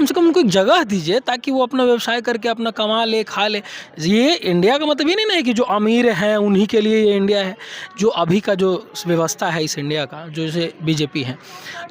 से कम उनको एक जगह दीजिए ताकि वो अपना व्यवसाय करके अपना कमा ले, खा ले। ये इंडिया का मतलब ये नहीं ना है कि जो अमीर हैं उन्हीं के लिए ये इंडिया है। जो अभी का जो व्यवस्था है इस इंडिया का, जो जैसे बीजेपी है,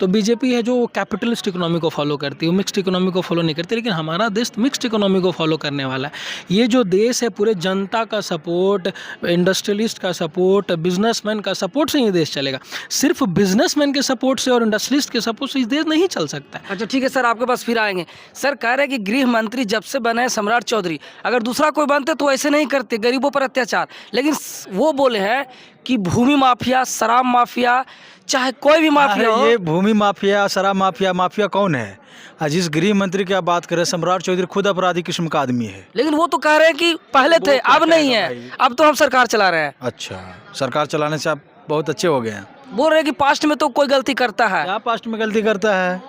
तो बीजेपी है जो कैपिटलिस्ट इकोनॉमी को फॉलो करती है, वो मिक्स्ड इकोनॉमी को फॉलो नहीं करती। लेकिन हमारा देश मिक्स्ड इकोनॉमी को फॉलो करने वाला है। ये जो देश है पूरे जनता का सपोर्ट, इंडस्ट्रियलिस्ट का सपोर्ट, बिजनेसमैन का सपोर्ट से ये देश चलेगा। सिर्फ बिजनेसमैन के सपोर्ट से और इंडस्ट्रियलिस्ट के सपोर्ट से इस देश नहीं चल सकता है। अच्छा ठीक है सर, आपके पास फिर आएंगे। सर कह रहे हैं कि गृह मंत्री जब से बने हैं सम्राट चौधरी, अगर दूसरा कोई बनते तो ऐसे नहीं करते, गरीबों पर अत्याचार। लेकिन वो बोले हैं कि भूमि माफिया, शराब माफिया, चाहे कोई भी माफिया हो। ये भूमि माफिया, शराब माफिया, माफिया कौन है? जिस गृह मंत्री की आप बात करें, सम्राट चौधरी खुद अपराधी किस्म का आदमी है। लेकिन वो तो कह रहे हैं कि पहले थे, अब नहीं है, अब तो हम सरकार चला रहे हैं। अच्छा, सरकार चलाने से आप बहुत अच्छे हो गए हैं। बोल रहे हैं कि पास्ट में तो कोई गलती करता है। क्या पास्ट में गलती करता है?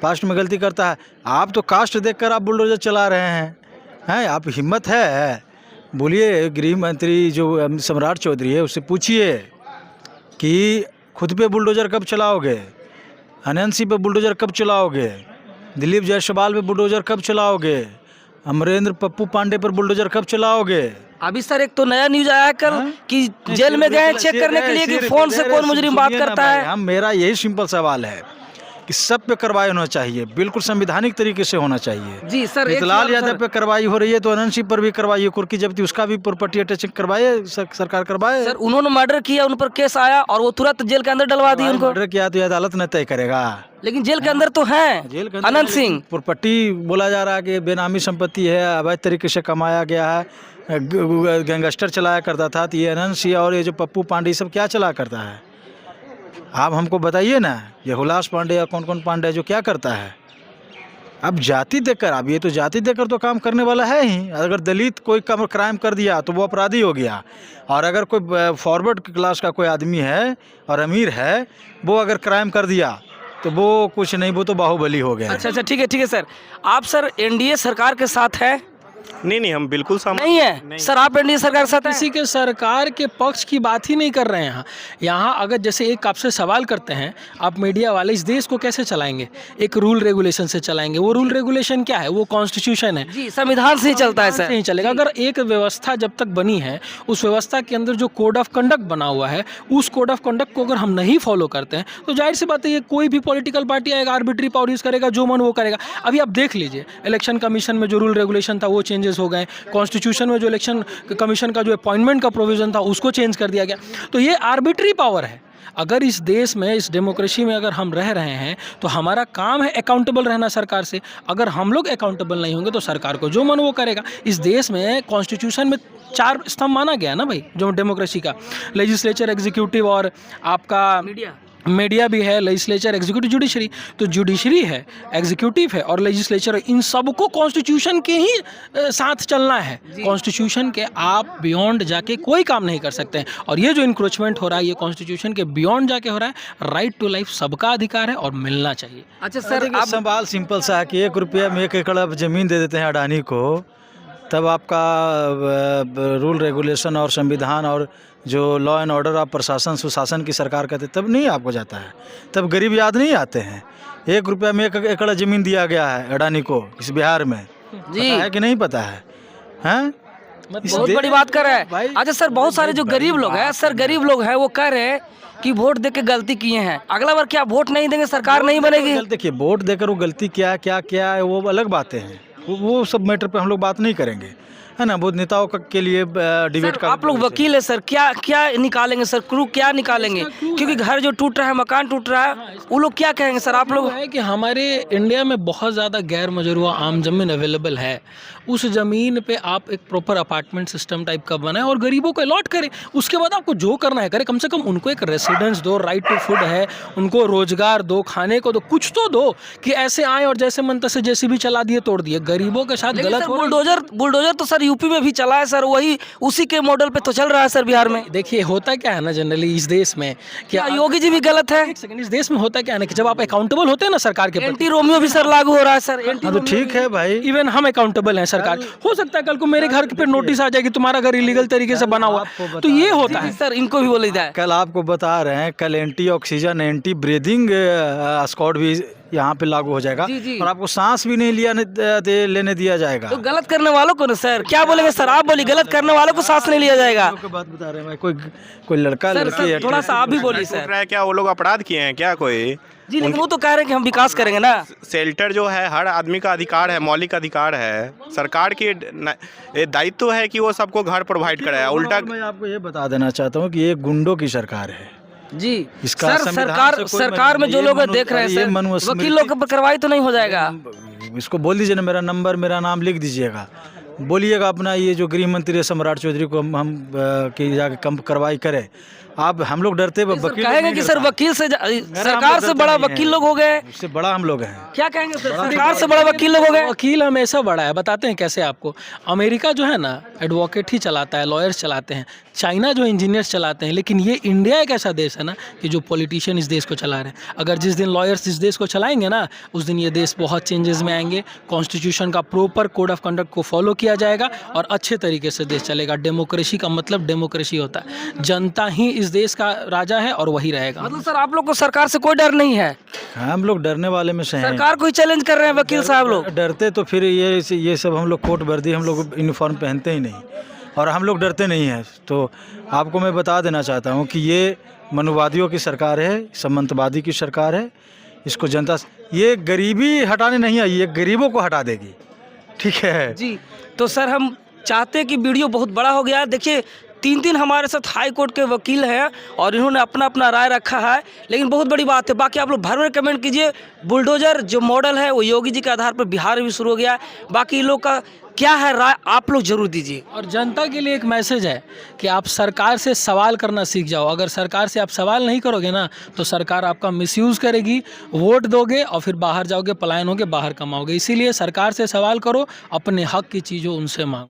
पास्ट में गलती करता है? आप तो कास्ट देखकर आप बुलडोजर चला रहे हैं। आप हिम्मत है? बोलिए, गृह मंत्री जो सम्राट चौधरी है उससे पूछिए कि खुद पे बुलडोजर कब चलाओगे, अनंत पे बुलडोजर कब चलाओगे, दिलीप जायसवाल पे बुलडोजर कब चलाओगे, अमरेंद्र पप्पू पांडे पर बुलडोजर कब चलाओगे? अभी सर एक तो नया न्यूज आया कल कि जेल में गए चेक करने के लिए कि फोन से कौन मुजरिम बात करता है। हम मेरा यही सिंपल सवाल है कि सब पे कार्रवाई होना चाहिए, बिल्कुल संवैधानिक तरीके से होना चाहिए। जी सर, लाल यादव पे कार्रवाई हो रही है तो अनंत सिंह पर भी करवाइए, कुर्की जब्ती उसका भी प्रॉपर्टी अटैचिंग करवाए, सरकार करवाए। सर उन्होंने मर्डर किया, उन पर केस आया और वो तुरंत जेल के अंदर डलवा दी उनको। मर्डर किया तो अदालत न तय करेगा। लेकिन जेल के अंदर तो हैं जेल के अनंत सिंह। प्रॉपर्टी बोला जा रहा है कि बेनामी संपत्ति है, अवैध तरीके से कमाया गया है, गैंगस्टर चलाया करता था। तो ये अनंत सिंह और ये जो पप्पू पांडे सब क्या चला करता है? आप हमको बताइए ना, ये हुलास पांडे या कौन कौन पांडे जो क्या करता है? अब जाति देखकर, अब ये तो जाति देखकर तो काम करने वाला है ही। अगर दलित कोई क्राइम कर दिया तो वो अपराधी हो गया, और अगर कोई फॉरवर्ड क्लास का कोई आदमी है और अमीर है, वो अगर क्राइम कर दिया तो वो कुछ नहीं, वो तो बाहुबली हो गया। अच्छा ठीक है सर। आप सर एनडीए सरकार के साथ है? नहीं, हम बिल्कुल नहीं है सर, आप एनडीए सरकार के साथ हैं? किसी के सरकार के पक्ष की बात ही नहीं कर रहे हैं यहाँ। अगर जैसे एक आपसे सवाल करते हैं, आप मीडिया वाले, इस देश को कैसे चलाएंगे? एक रूल रेगुलेशन से चलाएंगे। वो रूल रेगुलेशन क्या है? वो कॉन्स्टिट्यूशन है जी, संविधान से ही चलता है सर। नहीं चलेगा। अगर एक व्यवस्था जब तक बनी है, उस व्यवस्था के अंदर जो कोड ऑफ कंडक्ट बना हुआ है, उस कोड ऑफ कंडक्ट को अगर हम नहीं फॉलो करते हैं तो जाहिर सी बात है ये कोई भी पॉलिटिकल पार्टी आएगा, आर्बिट्री पावर यूज करेगा, जो मन वो करेगा। अभी आप देख लीजिए, इलेक्शन कमीशन में जो रूल रेगुलेशन था वो चेंजेस हो गए, कॉन्स्टिट्यूशन में जो इलेक्शन कमीशन का जो अपॉइंटमेंट का प्रोविजन था उसको चेंज कर दिया गया। तो ये आर्बिट्री पावर है। अगर इस देश में, इस डेमोक्रेसी में अगर हम रह रहे हैं तो हमारा काम है अकाउंटेबल रहना सरकार से। अगर हम लोग अकाउंटेबल नहीं होंगे तो सरकार को जो मन वो करेगा। इस देश में कॉन्स्टिट्यूशन में 4 स्तंभ माना गया ना भाई, जो डेमोक्रेसी का, लेजिस्लेचर, एग्जीक्यूटिव और आपका मीडिया भी है, लेजिस्लेचर, एग्जीक्यूटिव, जुडिशरी। तो जुडिशरी है, एग्जीक्यूटिव है और लेजिस्लेचर है, इन सबको कॉन्स्टिट्यूशन के ही साथ चलना है। कॉन्स्टिट्यूशन के आप बियॉन्ड जाके कोई काम नहीं कर सकते हैं। और ये जो इंक्रोचमेंट हो रहा है, ये कॉन्स्टिट्यूशन के बियॉन्ड जाके हो रहा है। राइट टू लाइफ सबका अधिकार है और मिलना चाहिए। अच्छा सर, आप सवाल सिंपल सा है कि 1 रुपया में 1 एकड़ आप जमीन दे देते हैं अडानी को, तब आपका रूल रेगुलेशन और संविधान और जो लॉ एंड ऑर्डर आप प्रशासन सुशासन की सरकार कहते, तब नहीं आपको जाता है, तब गरीब याद नहीं आते हैं। 1 रुपया में 1 एकड़ जमीन दिया गया है अडानी को इस बिहार में, जी है कि नहीं पता है? हैं? बहुत बड़ी बात कर रहा है। अच्छा सर, बहुत सारे जो गरीब लोग हैं सर, गरीब लोग हैं, वो कह रहे हैं कि वोट देके गलती किए हैं, अगला बार क्या वोट नहीं देंगे, सरकार नहीं बनेगी? देखिए, वोट देकर वो गलती क्या है वो अलग बातें हैं, वो सब मैटर पे हम लोग बात नहीं करेंगे, है ना। वो नेताओं के लिए डिबेट का। आप लोग वकील है सर, क्या निकालेंगे सर, क्रू क्या निकालेंगे? क्योंकि घर जो टूट रहा है, मकान टूट रहा है, वो लोग क्या कहेंगे सर? आप लोग है कि हमारे इंडिया में बहुत ज़्यादा गैर मजरूआ आम जमीन अवेलेबल है। उस ज़मीन पे आप एक प्रॉपर अपार्टमेंट सिस्टम टाइप का बनाएं और गरीबों को अलॉट करें। उसके बाद आपको जो करना है करें, कम से कम उनको एक रेसिडेंस दो, राइट टू फूड है, उनको रोजगार दो, खाने को दो, कुछ तो दो कि ऐसे आए और जैसे मन तैसे जैसे भी चला दिए, तोड़ दिए। गरीबों के साथ गलत हो। बुलडोजर तो सर यूपी में भी चला है सर, वही उसी के मॉडल पे तो चल रहा है सर बिहार में। देखिए होता क्या है ना, जनरली इस देश में क्या योगी जी भी गलत है? एक सेकंड, इस देश में होता क्या है ना कि जब आप अकाउंटेबल होते हैं ना सरकार के प्रति, एंटी रोमियो भी सर लागू हो रहा है सर। तो ठीक है भाई, इवन हम अकाउंटेबल हैं सरकार। हो सकता है कल को मेरे घर पे नोटिस आ जाएगी तुम्हारा घर इलीगल तरीके से बना हुआ, तो ये होता है सर। इनको भी बोला जाए, कल आपको बता रहे हैं, कल anti oxygen, anti breathing squad भी यहाँ पे लागू हो जाएगा जी, जी। और आपको सांस भी नहीं लेने दिया जाएगा। तो गलत करने वालों को ना सर क्या बोलेंगे सर, आप बोलिए गलत करने वालों को सांस नहीं लिया जाएगा। लोगों की बात बता रहे हैं भाई, कोई लड़का सर, लड़की सर थोड़ा सा आप भी बोलिए टूट सर। रहा है क्या? वो लोग अपराध किए हैं क्या कोई? जी लेकिन वो तो कह रहे हैं कि हम विकास करेंगे ना। शेल्टर जो है हर आदमी का अधिकार है, मौलिक अधिकार है। सरकार की ये दायित्व है कि वो सबको घर प्रोवाइड कराए। उल्टा मैं आपको ये बता देना चाहता हूँ कि ये गुंडों की सरकार है। जी इसका सर, संविधान से कोई सरकार में जो ये लोग मनु- देख रहे हैं ये सर, मनुस्मृति- वकील लोग पर कार्रवाई तो नहीं हो जाएगा। इसको बोल दीजिए ना, मेरा नंबर मेरा नाम लिख दीजिएगा, बोलिएगा अपना ये जो गृह मंत्री है सम्राट चौधरी को हम की जाके कम कार्रवाई करें। आप हम लोग डरते सर वकील कहेंगे कि सर वकील से सरकार से बड़ा वकील लोग हो गए। उससे बड़ा हम लोग हैं। क्या कहेंगे सर, सरकार से बड़ा वकील लोग हो गए। वकील हमेशा बड़ा है। बताते हैं कैसे आपको। अमेरिका जो है ना एडवोकेट ही चलाता है, लॉयर्स चलाते हैं। चाइना जो इंजीनियर्स चलाते हैं। लेकिन ये इंडिया एक ऐसा देश है ना कि जो पॉलिटिशियन इस देश को चला रहे हैं। अगर जिस दिन लॉयर्स इस देश को चलाएंगे ना, उस दिन ये देश बहुत चेंजेस में आएंगे। कॉन्स्टिट्यूशन का प्रॉपर कोड ऑफ कंडक्ट को फॉलो किया जाएगा और अच्छे तरीके से देश चलेगा। डेमोक्रेसी का मतलब डेमोक्रेसी होता है, जनता ही इस देश का राजा है और वही रहेगा। मतलब सर आप लोग को सरकार से कोई डर नहीं है। हम लोग डरने वाले में से हैं। सरकार को ही चैलेंज कर रहे हैं वकील साहब लोग। डरते तो फिर ये सब हम लोग कोट वर्दी हम लोग यूनिफॉर्म पहनते ही नहीं और हम लोग डरते नहीं हैं। तो आपको मैं बता देना चाहता हूँ कि ये मनुवादियों की सरकार है, सामंतवादी की सरकार है। इसको जनता ये गरीबी हटाने नहीं आई, ये गरीबों को हटा देगी। ठीक है जी तो सर हम चाहते हैं कि वीडियो बहुत बड़ा हो गया है। देखिए 3 हमारे साथ हाई कोर्ट के वकील हैं और इन्होंने अपना अपना राय रखा है। लेकिन बहुत बड़ी बात है, बाकी आप लोग भर में कमेंट कीजिए। बुलडोजर जो मॉडल है वो योगी जी के आधार पर बिहार में भी शुरू हो गया है। बाकी लोग का क्या है राय आप लोग जरूर दीजिए। और जनता के लिए एक मैसेज है कि आप सरकार से सवाल करना सीख जाओ। अगर सरकार से आप सवाल नहीं करोगे ना तो सरकार आपका मिसयूज़ करेगी, वोट दोगे और फिर बाहर जाओगे, पलायन होगे, बाहर कमाओगे। इसीलिए सरकार से सवाल करो, अपने हक की चीज़ों उनसे मांगो।